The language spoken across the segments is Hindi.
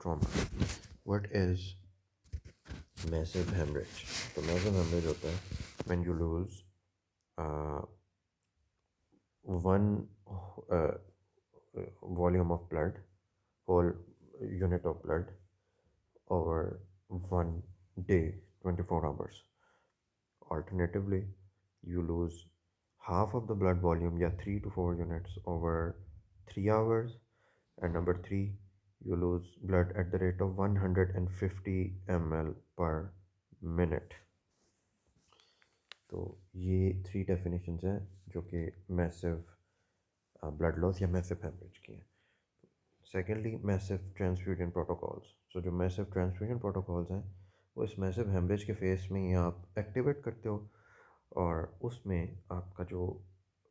trauma. What is massive hemorrhage? तो massive hemorrhage होता है when you lose uh, one uh, volume of blood, whole unit of blood over one day, 24 hours. Alternatively, you lose half of the blood volume, yeah, 3 to 4 units over 3 hours. And number 3, you lose blood at the rate of 150 ml per minute. तो ये 3 डेफिनेशंस हैं जो कि मैसिव ब्लड लॉस या मैसिव हेमरेज की हैं. Secondly, massive transfusion protocols. So जो मैसिव ट्रांसफ्यूजन प्रोटोकॉल्स हैं वो इस मैसिव हेमरेज के फेस में ही आप एक्टिवेट करते हो, और उसमें आपका जो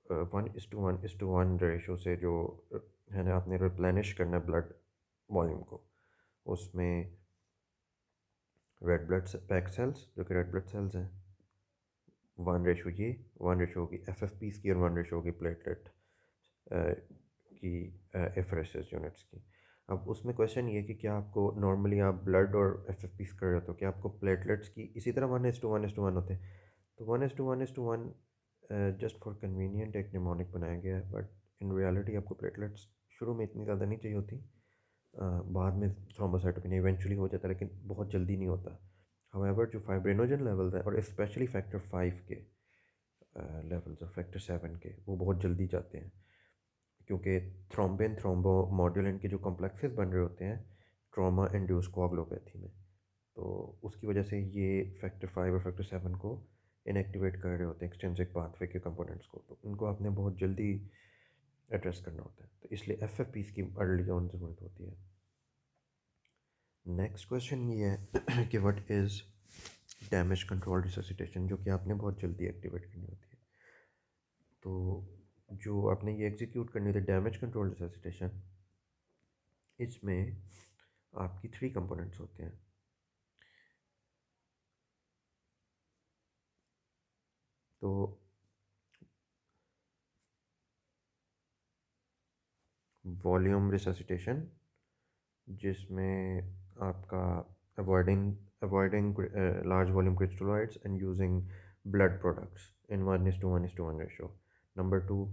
1:1:1 रेशो से जो है ना, आपने रिप्लेनिश करना है ब्लड वॉल्यूम को, उसमें रेड ब्लड पैक सेल्स जो कि रेड ब्लड सेल्स हैं, 1 रेशो होगी FFPs की, और 1 रेशो होगी प्लेटलेट की, एफरेसिस यूनिट्स की. अब उसमें क्वेश्चन ये कि क्या आपको नॉर्मली आप ब्लड और FFPs कर रहे हो तो क्या आपको प्लेटलेट्स की इसी तरह 1:1:1 होते हैं? तो 1:1:1 जस्ट फॉर कन्वीनियंट एक निमोनिक बनाया गया है, बट इन रियलिटी आपको प्लेटलेट्स शुरू में इतनी ज़्यादा नहीं चाहिए होती. बाद में थ्रोम्बोसाइटोपेनिया इवेंचुअली हो जाता है, लेकिन बहुत जल्दी नहीं होता. हाउएवर जो फाइब्रिनोजन लेवल्स हैं, और स्पेशली फैक्टर 5 के लेवल्स और फैक्टर 7 के, वो बहुत जल्दी जाते हैं, क्योंकि थ्रोम्बिन थ्रोम्बोमॉड्यूलिन के जो कॉम्प्लेक्सेस बन रहे होते हैं ट्रॉमा इंड्यूस कोआगुलोपैथी में, तो उसकी वजह से ये फैक्टर 5 और फैक्टर 7 को इनएक्टिवेट कर रहे होते हैं, एक्सट्रिंसिक पाथवे के कंपोनेंट्स को, तो उनको आपने बहुत जल्दी एड्रेस करना होता है. तो इसलिए FFPs की अर्ली ऑन ज़रूरत होती है. नेक्स्ट क्वेश्चन ये है कि what is damage control resuscitation, जो कि आपने बहुत जल्दी एक्टिवेट करनी होती है. तो जो आपने ये एग्जीक्यूट करनी होती है डैमेज कंट्रोल रिससिटेशन, इसमें आपकी 3 कंपोनेंट्स होते हैं. तो वॉल्यूम रिससिटेशन, जिसमें आपका avoiding avoiding large volume crystalloids and using blood products in 1:1:1 ratio. Number 2,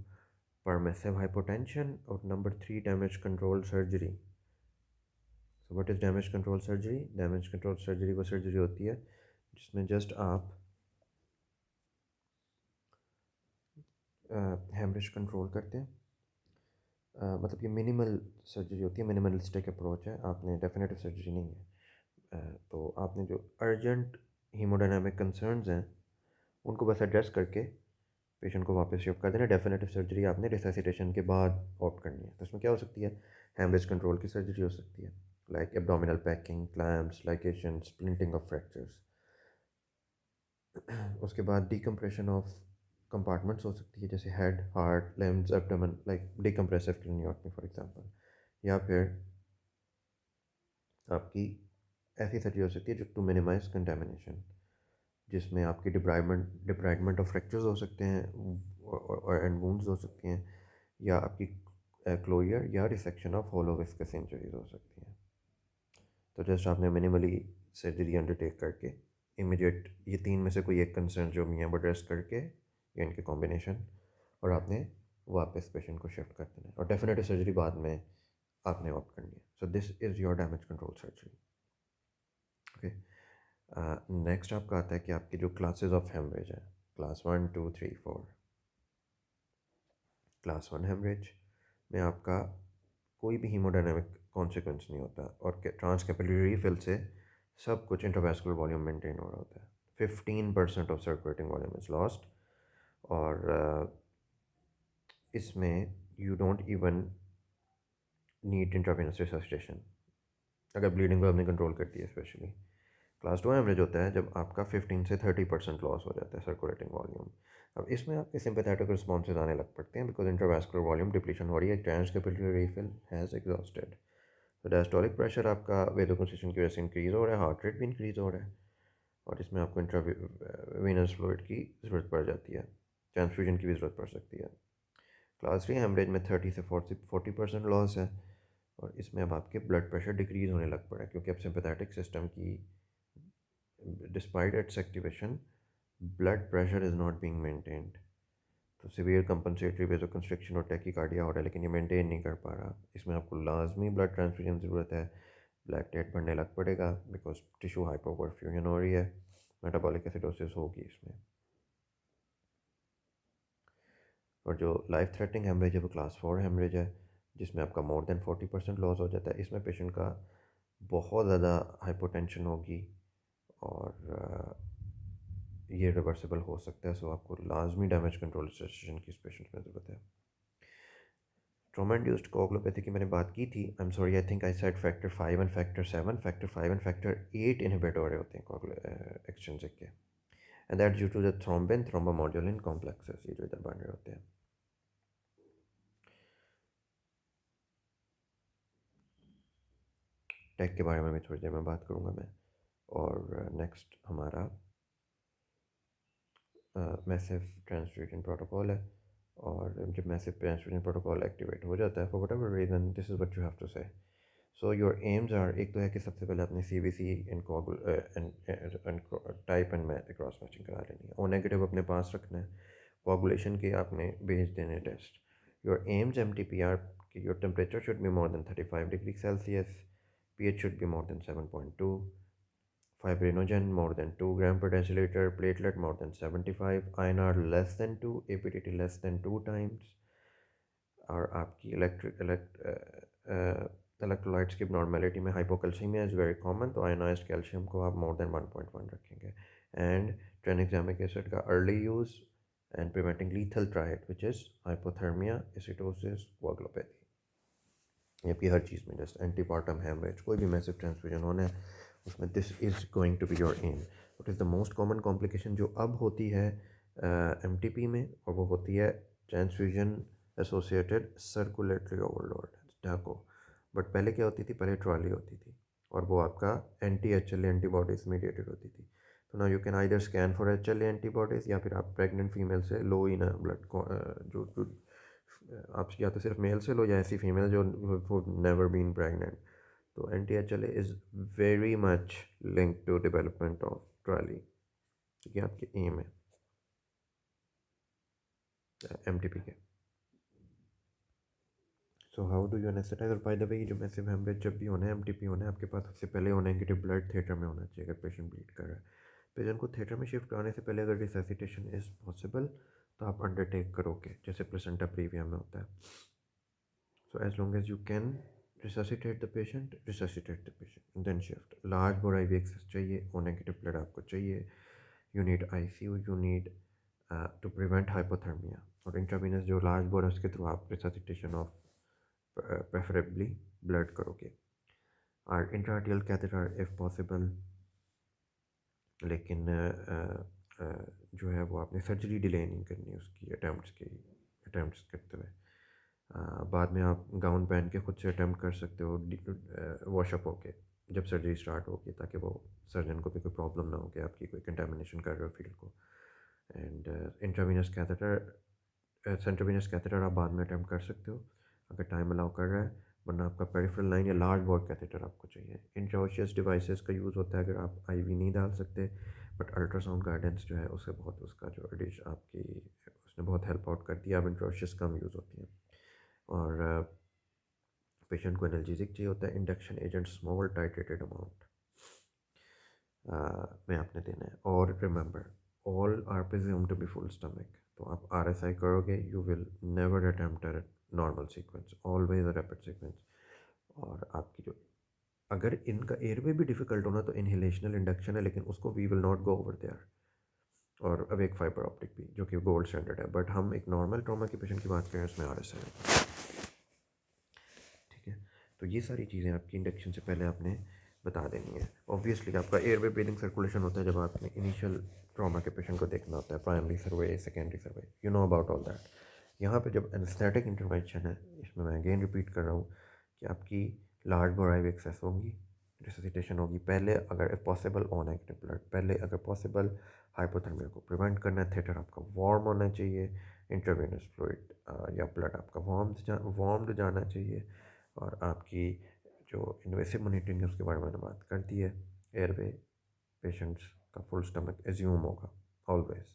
permissive hypotension, और number 3, damage control surgery. So what is damage control surgery? Damage control surgery वो सर्जरी होती है जिसमें जस्ट आप हेमरेज कंट्रोल करते हैं. मतलब ये मिनिमल सर्जरी होती है, मिनिमलिस्टिक अप्रोच है, आपने डेफिनेटिव सर्जरी नहीं है. तो आपने जो अर्जेंट हीमोडायनामिक कंसर्न्स हैं उनको बस एड्रेस करके पेशेंट को वापस शिफ्ट कर देना. डेफिनेटिव सर्जरी आपने रिससिटेशन के बाद ऑप्ट करनी है. तो इसमें क्या हो सकती है? हेमरेज कंट्रोल की सर्जरी हो सकती है, like abdominal packing, clamps, ligation, splinting of fractures. उसके बाद डिकम्प्रेशन ऑफ कंपार्टमेंट्स हो सकती है, जैसे head, heart, limbs, abdomen, like decompressive craniotomy for example. या फिर आपकी ऐसी सर्जरी हो सकती है जो टू मिनिमाइज कंटेमिनेशन, जिसमें आपकी डिब्राइडमेंट ऑफ फ्रैक्चर्स हो सकते हैं और एंड वुंड्स हो सकती हैं, या आपकी क्लोजर या resection of hollow viscus injuries हो सकती हैं. तो जस्ट आपने मिनिमली सर्जरी अंडरटेक करके इमीडिएट ये 3 में से कोई एक कंसर्न जो भी है वो एड्रेस करके, या इनके कॉम्बिनेशन, और आपने वापस पेशेंट को शिफ्ट कर देना है, और डेफिनेटिव सर्जरी बाद में आपने ऑप्ट करनी है. So this is your damage control surgery. Okay. Next आपका आता है कि आपकी जो क्लासेस ऑफ हेमरेज है, क्लास 1, 2, 3, 4. क्लास 1 हेमरेज में आपका कोई भी हीमोडायनामिक कॉन्सिक्वेंस नहीं होता, और ट्रांस कैपिलरी रीफिल से सब कुछ इंट्रावैस्कुलर वॉल्यूम मेंटेन हो रहा होता है. 15% of circulating volume is lost, और इसमें you don't even need intravenous resuscitation अगर ब्लीडिंग को आपने कंट्रोल कर दिया. स्पेशली क्लास 2 एवरेज होता है जब आपका 15 से 30% लॉस हो जाता है सर्कुलेटिंग वॉल्यूम. अब इसमें आपके सिंपैथेटिक रिस्पॉन्सेज आने लग पड़ते हैं, बिकॉज इंट्रावैस्कुलर वॉल्यूम डिप्लीशन हो रही है, trans capillary refill has exhausted. तो डायस्टोलिक प्रेशर आपका वेसोकंस्ट्रिक्शन की वजह से इंक्रीज़ हो रहा है, हार्ट रेट भी इंक्रीज़ हो रहा है, और इसमें आपको इंट्रावेनस फ्लूइड की ज़रूरत पड़ जाती है, ट्रांसफ्यूजन की भी ज़रूरत पड़ सकती है. क्लास 3 हेमरेज में 30 से 40% लॉस है, और इसमें अब आपके ब्लड प्रेशर डिक्रीज़ होने लग पड़ा है, क्योंकि अब सिंपैथेटिक सिस्टम की despite it's activation blood pressure is not being maintained. तो सीवियर कंपनसेटरी वेसोकंस्ट्रिक्शन और टैकीकार्डिया हो रहा है, लेकिन ये मेंटेन नहीं कर पा रहा। इसमें आपको लाजमी ब्लड ट्रांसफ्यूजन ज़रूरत है। ब्लैक डेट बढ़ने लग पड़ेगा बिकॉज टिश्यू हाइपोपरफ्यूजन हो रही है, मेटाबॉलिक एसिडोसिस होगी इसमें। और जो लाइफ थ्रेटनिंग हेमरेज है वो क्लास 4 हेमरेज है, जिसमें आपका मोर देन 40% लॉस हो जाता है। इसमें पेशेंट का बहुत ज़्यादा हाइपोटेंशन होगी और ये रिवर्सिबल हो सकता है। सो आपको लाजमी डैमेज कंट्रोल रेजिस्ट्रेशन की इस पेशेंट में ज़रूरत है। ट्रॉमा इंड्यूस्ड कोगुलोपैथी की मैंने बात की थी। I am sorry, I think I said factor 5 and factor 7। Factor 5 and factor 8 inhibit हो रहे होते हैं एक्सचेंज के, and that due to the thrombin thrombomodulin complexes, ये जो इधर बन रहे होते हैं। टैग के बारे में भी थोड़ी देर में बात करूँगा मैं। और नेक्स्ट हमारा मैसिव ट्रांसफ्यूजन प्रोटोकॉल है। और जब मैसिव ट्रांसफ्यूजन प्रोटोकॉल एक्टिवेट हो जाता है for whatever reason, this is what you have to say. So your AIIMS are, एक तो है कि सबसे पहले अपने C B C and type and cross matching करा लेनी है। ओ नेगेटिव अपने पास रखना है, कोगुलेशन के आपने भेज देने test. Your aims M T P are कि your temperature should be more than 35 degree Celsius, P H should be more than 7.2, fibrinogen more than 2 gram per deciliter, platelet more than 75, INR less than 2, APTT less than 2 times, और आपकी इलेक्ट्रोलाइट्स की नॉर्मेलिटी में हाइपोकैल्सीमिया इज़ वेरी कॉमन, तो आयनाइज्ड कैल्शियम को आप मोर देन 1.1 रखेंगे। एंड ट्राइनेक्सामिक एसिड का early use and preventing lethal triad which is hypothermia, acidosis, coagulopathy. जबकि हर चीज़ में जस्ट एंटीपार्टम हेमरेज, कोई भी मैसिव ट्रांसफ्यूजन होना है उसमें this is going to be your aim. What is the most common complication जो अब होती है एम टी पी में, और वो होती है ट्रांसफ्यूजन एसोसिएटेड सर्कुलेटरी ओवरलोड, डाको। बट पहले क्या होती थी, पहले ट्रॉली होती थी और वो आपका एंटी एच एल ए एंटीबॉडीज़ मीडिएटेड होती थी। तो ना you can either scan for H L A antibodies, या फिर आप प्रेग्नेंट फीमेल से लो ही ना ब्लड जो आप या तो सिर्फ मेल से लो या ऐसी फीमेल जो नेवर बीन प्रेग्नेंट। तो anti H L A is very much link to development of TRALI, क्योंकि आपके एम है एम टी पी के। So how do you anaesthetise? और बाय द वे, जो मैसिव हेमरेज जब भी होना है, एम टी पी होना है, आपके पास सबसे पहले होना है कि ब्लड थिएटर में होना चाहिए अगर पेशेंट ब्लीड कर रहा है। पेशेंट को थिएटर में शिफ्ट कराने से पहले अगर रिसैसिटेशन इज़ पॉसिबल तो आप अंडरटेक करोगे, जैसे प्लेसेंटा प्रीविया में होता है। So as long as you can resuscitate the patient, resuscitate the patient and then shift. Large bore IV access चाहिए, O negative blood आपको चाहिए, you need ICU, you need to prevent hypothermia, और intravenous जो large bore है उसके थ्रू आप resuscitation of preferably blood करोगे, और intraarterial catheter if possible। लेकिन जो है वो आपने सर्जरी डिले नहीं करनी उसकी अटैम्प्ट्स करते हुए। बाद में आप गाउन पहन के खुद से अटैम्प्ट कर सकते हो वॉशअप होके जब सर्जरी स्टार्ट होगी, ताकि वो सर्जन को भी कोई प्रॉब्लम ना हो कि आपकी कोई कंटेमिनेशन कर रहे हो फील्ड को। एंड इंट्रावीनस कैथेटर, सेंट्रावीनस कैथेटर आप बाद में अटैम्प्ट कर सकते हो अगर टाइम अलाउ कर रहा है, वरना आपका पेरिफेरल लाइन या लार्ज बोर्ड कैथेटर आपको चाहिए। इंट्राओशियस डिवाइसेस का यूज़ होता है अगर आप आईवी नहीं डाल सकते, बट अल्ट्रासाउंड गाइडेंस जो है उससे बहुत उसका जो डिश आपकी उसने बहुत हेल्प आउट कर दिया। अब इंट्राओशियस कम यूज़ होती है। और पेशेंट को एनाल्जेसिक चाहिए होता है, induction agent small titrated amount में आपने देना है। और remember, all are presume to be full stomach, तो आप RSI करोगे, you will never attempt a normal sequence, always a rapid sequence. और आपकी जो अगर इनका एयरवे भी डिफ़िकल्ट होना तो इनहेलेशनल इंडक्शन है, लेकिन उसको we will not go over there. और अब एक फाइबर ऑप्टिक भी जो कि गोल्ड स्टैंडर्ड है, बट हम एक नॉर्मल ट्रॉमा के पेशेंट की बात करें उसमें RSI है। ठीक है, तो ये सारी चीज़ें आपकी इंडक्शन से पहले आपने बता देनी है। ऑब्वियसली आपका एयरवे ब्रीदिंग सर्कुलेशन होता है जब आपने इनिशियल ट्रॉमा के पेशेंट को देखना होता है, primary survey, secondary survey, you know about all that. यहाँ पे जब एनेस्थेटिक इंटरवेंशन है, इसमें मैं अगेन रिपीट कर रहा हूँ कि आपकी लार्ज बोराइव एक्सेस होगी, रिससिटेशन होगी पहले, अगर पॉसिबल ऑन नेगेटिव ब्लड पहले, अगर पॉसिबल हाइपोथर्मिया को प्रिवेंट करना है, थिएटर आपका वार्म होना चाहिए, इंट्रावेनस फ्लूइड या ब्लड आपका वार्म्ड जाना चाहिए, और आपकी जो इन्वेसिव मॉनिटरिंग है उसके बारे में मैंने बात कर दी है। एयरवे पेशेंट्स का फुल स्टमक एज्यूम होगा ऑलवेज।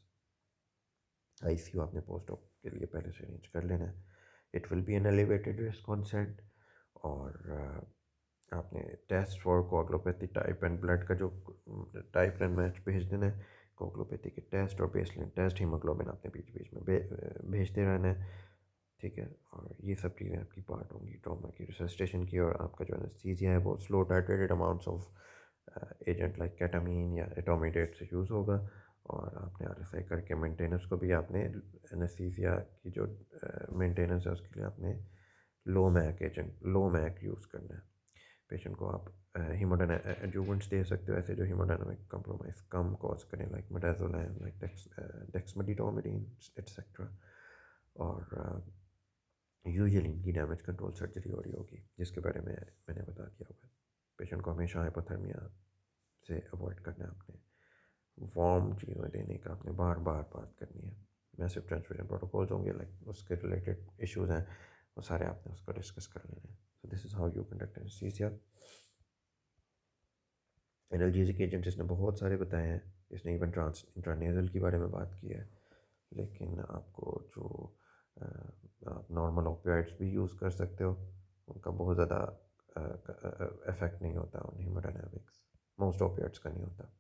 आईसीयू आपने पोस्ट ऑप के लिए पहले से अरेंज कर लेना है। It will be an elevated risk consent. और आपने test for coagulopathy type and blood का जो टाइप एंड मैच भेज देना है। कोआगुलोपैथी के टेस्ट और बेसलाइन टेस्ट हीमोग्लोबिन आपने बीच बीच में भेजते रहना है। ठीक है, और ये सब चीज़ें आपकी पार्ट होंगी ट्रॉमा की रिसस्टेशन की। और आपका जो एनेस्थीसिया है वो slow titrated amounts of agent like केटामीन या एटोमीडेट से यूज़ होगा। और आपने आरएसआई करके मेंटेनेंस को भी आपने एनेस्थीसिया की जो मेंटेनेंस है उसके लिए आपने लो मैक यूज़ करना है। पेशेंट को आप हीमोडायनेमिक्स दे सकते हो ऐसे जो हीमोडायनेमिक कंप्रोमाइज़ कम कॉज करें, लाइक मिडाज़ोलैम, लाइक डेक्समेडिटोमिडीन एट्सेट्रा। और यूजुअली इनकी डैमेज कंट्रोल सर्जरी हो रही होगी जिसके बारे में मैंने बता दिया होगा। पेशेंट को हमेशा हाइपोथर्मिया से अवॉइड करना है। आपने वार्म चीज़ें देने का आपने बार बार बात करनी है। मैसिव ट्रांसफ्यूजन प्रोटोकॉल्स होंगे, लाइक उसके रिलेटेड इश्यूज हैं वो सारे आपने उसको डिस्कस कर लेने हैं। So this is how you conduct anaesthesia. Analgesic agent इसने बहुत सारे बताए हैं। इसने इवन इंट्रानेजल के बारे में बात की है। लेकिन आपको जो आप नॉर्मल ओपियाइड्स भी यूज़ कर सकते हो, उनका बहुत ज़्यादा इफेक्ट नहीं होता उन हीमोडायनामिक्स। मोस्ट ओपियाइड्स का नहीं होता।